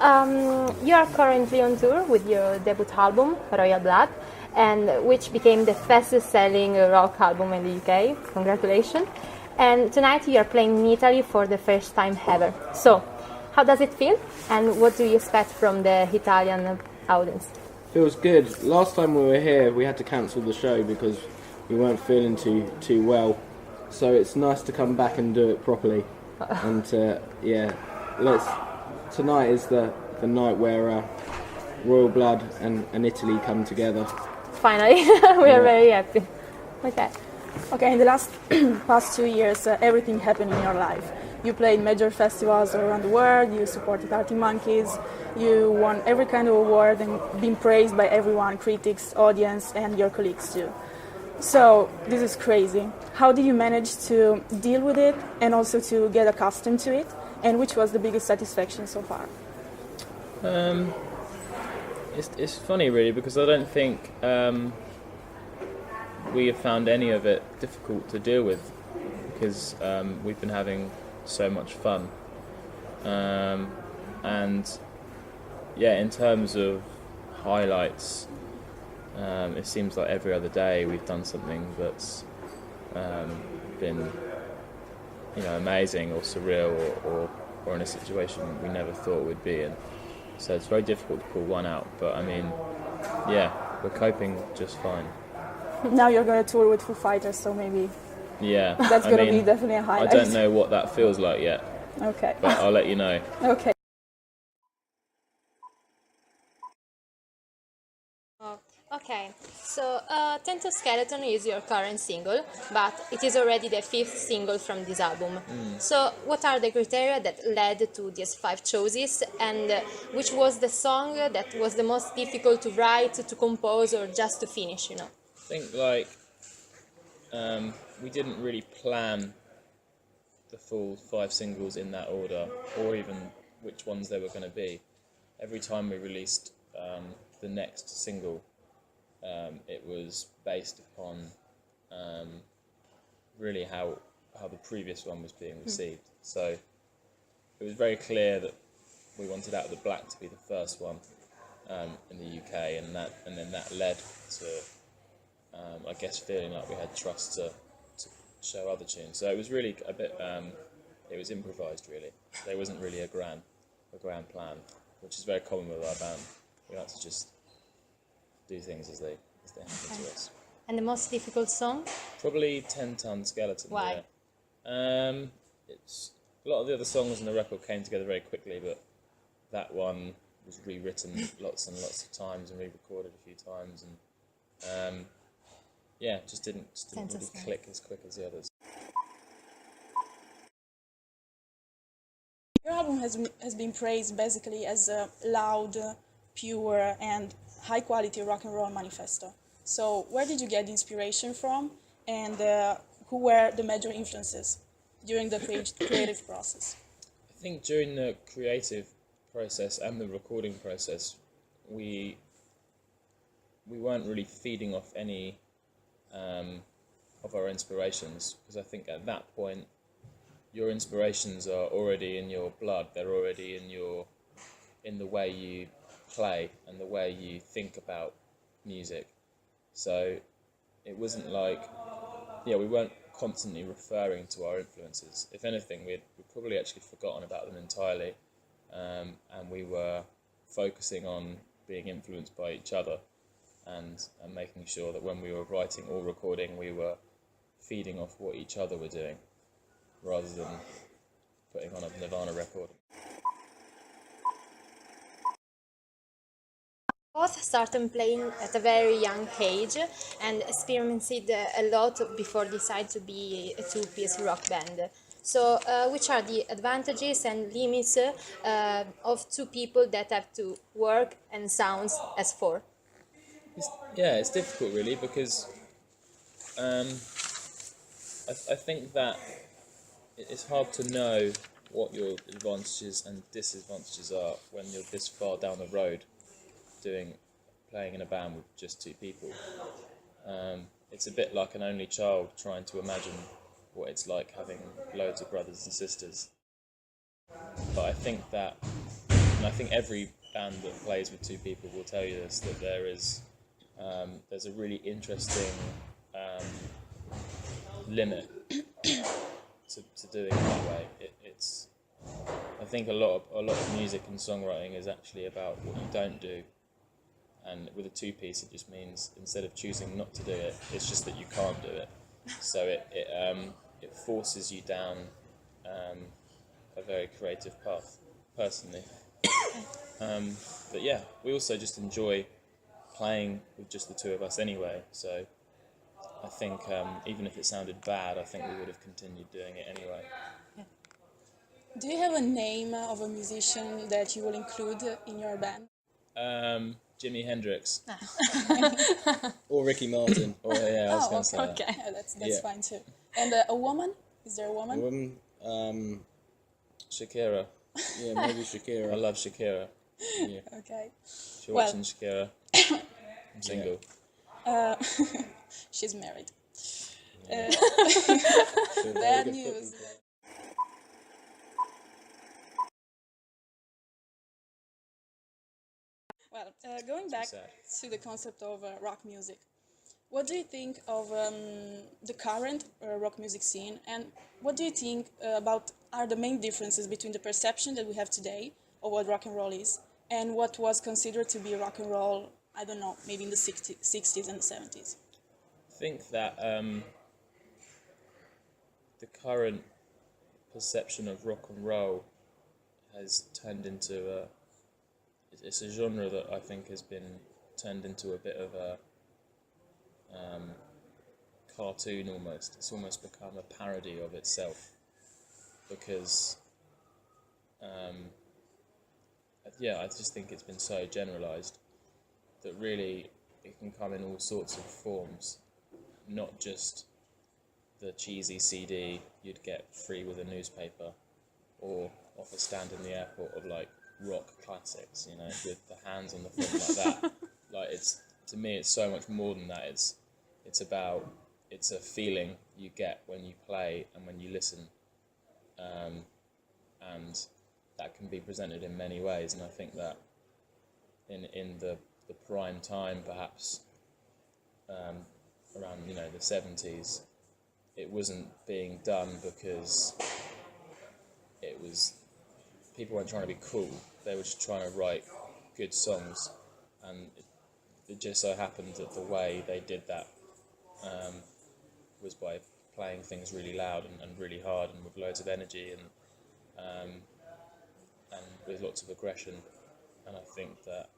You are currently on tour with your debut album, Royal Blood, and which became the fastest-selling rock album in the UK. Congratulations! And tonight you are playing in Italy for the first time ever. So, how does it feel? And what do you expect from the Italian audience? Feels good. Last time we were here, we had to cancel the show because we weren't feeling too well. So it's nice to come back and do it properly. And tonight is the night where Royal Blood and Italy come together. Finally, we are very happy. Okay. Okay, in the past 2 years, everything happened in your life. You played major festivals all around the world, you supported Arctic Monkeys, you won every kind of award and been praised by everyone, critics, audience, and your colleagues too. So, this is crazy. How did you manage to deal with it and also to get accustomed to it? And which was the biggest satisfaction so far? It's funny really, because I don't think we have found any of it difficult to deal with, because we've been having so much fun. And yeah, in terms of highlights, it seems like every other day we've done something that's been, amazing or surreal or in a situation we never thought we'd be in. So it's very difficult to pull one out, but I mean, yeah, we're coping just fine. Now you're going to tour with Foo Fighters, so maybe that's going to be definitely a highlight. I don't know what that feels like yet. Okay. But I'll let you know. Okay. Okay, so Tento Skeleton is your current single, but it is already the 5th single from this album. So what are the criteria that led to these 5 choices, and which was the song that was the most difficult to write, to compose, or just to finish, I think we didn't really plan the full 5 singles in that order, or even which ones they were going to be. Every time we released the next single, it was based upon really how the previous one was being received. So it was very clear that we wanted Out of the Black to be the first one in the UK, and then that led to I guess feeling like we had trust to show other tunes. So it was really a bit it was improvised really. There wasn't really a grand plan, which is very common with our band. We like to just do things as they happen to us. And the most difficult song? Probably 10-Ton Skeleton. Why? Yeah. It's a lot of the other songs on the record came together very quickly, but that one was rewritten lots and lots of times and re-recorded a few times, and just didn't really click as quick as the others. Your album has been praised basically as a loud, pure, and high-quality rock and roll manifesto. So, where did you get the inspiration from, and who were the major influences during the creative process? I think during the creative process and the recording process, we weren't really feeding off any of our inspirations, because I think at that point your inspirations are already in your blood. They're already in the way you play and the way you think about music. So it wasn't like, we weren't constantly referring to our influences. If anything, we'd probably actually forgotten about them entirely, and we were focusing on being influenced by each other and making sure that when we were writing or recording, we were feeding off what each other were doing, rather than putting on a Nirvana record. Both started playing at a very young age and experimented a lot before deciding to be a two-piece rock band. So, which are the advantages and limits of two people that have to work and sound as four? It's difficult really, because I think that it's hard to know what your advantages and disadvantages are when you're this far down the road playing in a band with just two people. It's a bit like an only child trying to imagine what it's like having loads of brothers and sisters. But I think that and I think every band that plays with two people will tell you this, that there's a really interesting limit to doing it that way. I think a lot of music and songwriting is actually about what you don't do, and with a two-piece it just means instead of choosing not to do it, it's just that you can't do it. So it forces you down a very creative path, personally. But yeah, we also just enjoy playing with just the two of us anyway, so I think even if it sounded bad, I think we would have continued doing it anyway. Do you have a name of a musician that you will include in your band? Jimi Hendrix. Or Ricky Martin. Or yeah, I was going to say that. Okay. Yeah, that's Yeah. fine too. And a woman? Is there a woman? Woman, Shakira. yeah, maybe Shakira. I love Shakira. Yeah. Okay. If you're Well- watching Shakira, I'm single. She's married. So very Bad good news. Well, going back sad. to the concept of rock music, what do you think of the current rock music scene, and what do you think about are the main differences between the perception that we have today of what rock and roll is and what was considered to be rock and roll, I don't know, maybe in the 60s and the 70s? I think that the current perception of rock and roll has turned into it's a genre that I think has been turned into a bit of a cartoon almost. It's almost become a parody of itself because I just think it's been so generalised that really it can come in all sorts of forms, not just the cheesy CD you'd get free with a newspaper or off a stand in the airport of like rock classics, you know, with the hands on the front like that. Like to me it's so much more than that. It's a feeling you get when you play and when you listen, and that can be presented in many ways. And I think that in the prime time, perhaps around the 70s, it wasn't being done because people weren't trying to be cool. They were just trying to write good songs, and it just so happened that the way they did that was by playing things really loud and really hard and with loads of energy and with lots of aggression. And I think that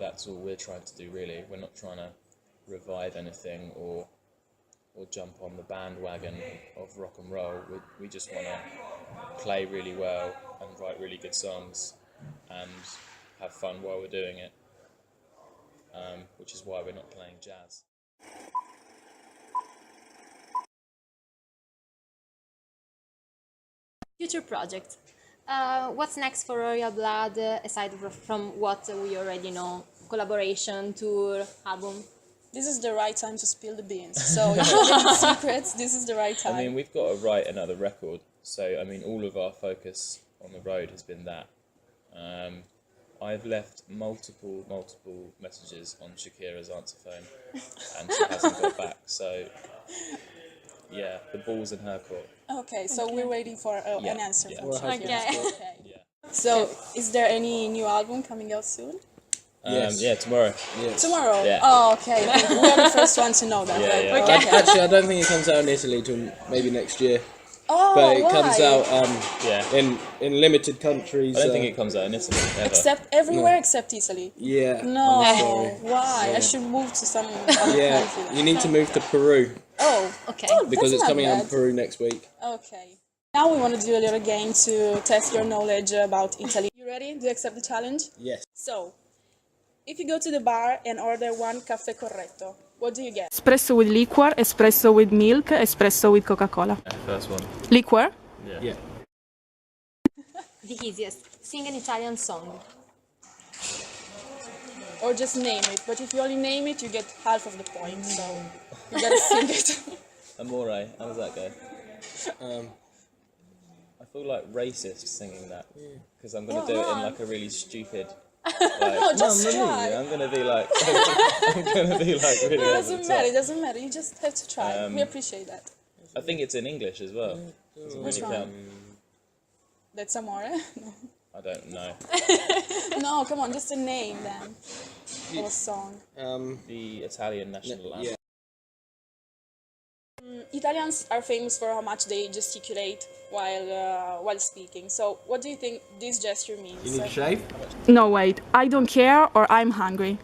that's all we're trying to do really. We're not trying to revive anything or jump on the bandwagon of rock and roll. We just want to play really well and write really good songs and have fun while we're doing it, which is why we're not playing jazz. Future project. What's next for Royal Blood, aside from what we already know? Collaboration, tour, album? This is the right time to spill the beans. So if you're getting secrets, this is the right time. I mean, we've got to write another record. So, I mean, all of our focus on the road has been that. I've left multiple messages on Shakira's answer phone, and she hasn't got back. So, yeah, the ball's in her court. Okay, so we're waiting for an answer yeah. from Well, Shakira. Okay. Yeah. So, is there any new album coming out soon? Yes. Yeah, tomorrow. Yes. Tomorrow? Yeah. Oh, okay. We are the first one to know that. Yeah, right? yeah. Okay. Actually, I don't think it comes out in Italy till maybe next year. Oh, But it why? comes out Yeah. in limited countries. I don't think it comes out in Italy ever. Except everywhere except Italy. Yeah. No, I'm sorry. why? Yeah. I should move to some other Yeah, country. you need to move to Peru Oh, Okay. because that's it's not coming out bad. in Peru next week. Okay. Now we want to do a little game to test your knowledge about Italy. You ready? Do you accept the challenge? Yes. So, if you go to the bar and order one caffè corretto, what do you get? Espresso with liquor, espresso with milk, espresso with Coca-Cola. First one. Liquor? Yeah. The easiest. Sing an Italian song. Or just name it. But if you only name it, you get half of the point. So, you gotta sing it. Amore. How does that go? I feel like racist singing that because I'm gonna do it in like a really stupid. Like, No, just Mamma try. Mia. I'm gonna be like, I'm gonna be like really. No, it over the doesn't matter. It top. doesn't matter. You just have to try. We appreciate that. I think it's in English as well. Doesn't Which really one? count. That's Amore? I don't know. No, come on, just a name then. Or a song. The Italian national anthem. Italians are famous for how much they gesticulate while speaking. So, what do you think this gesture means? You need a shave? No, wait. I don't care or I'm hungry.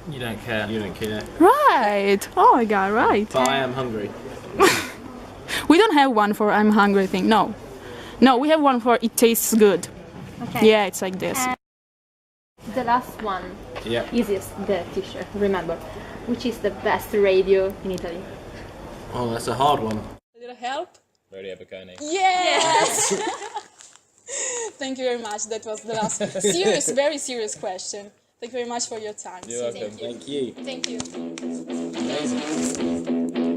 You don't care. You don't care. Right. Oh my god, right. But I am hungry. We don't have one for I'm hungry thing. No. No, we have one for it tastes good. Okay. Yeah, it's like this. The last one, Yeah. easiest, the t-shirt, remember. Which is the best radio in Italy? Oh, that's a hard one. A little help? Radio Bocconi. Yes! Thank you very much. That was the last serious, very serious question. Thank you very much for your time. You're welcome. Thank you. Thank you. Amazing.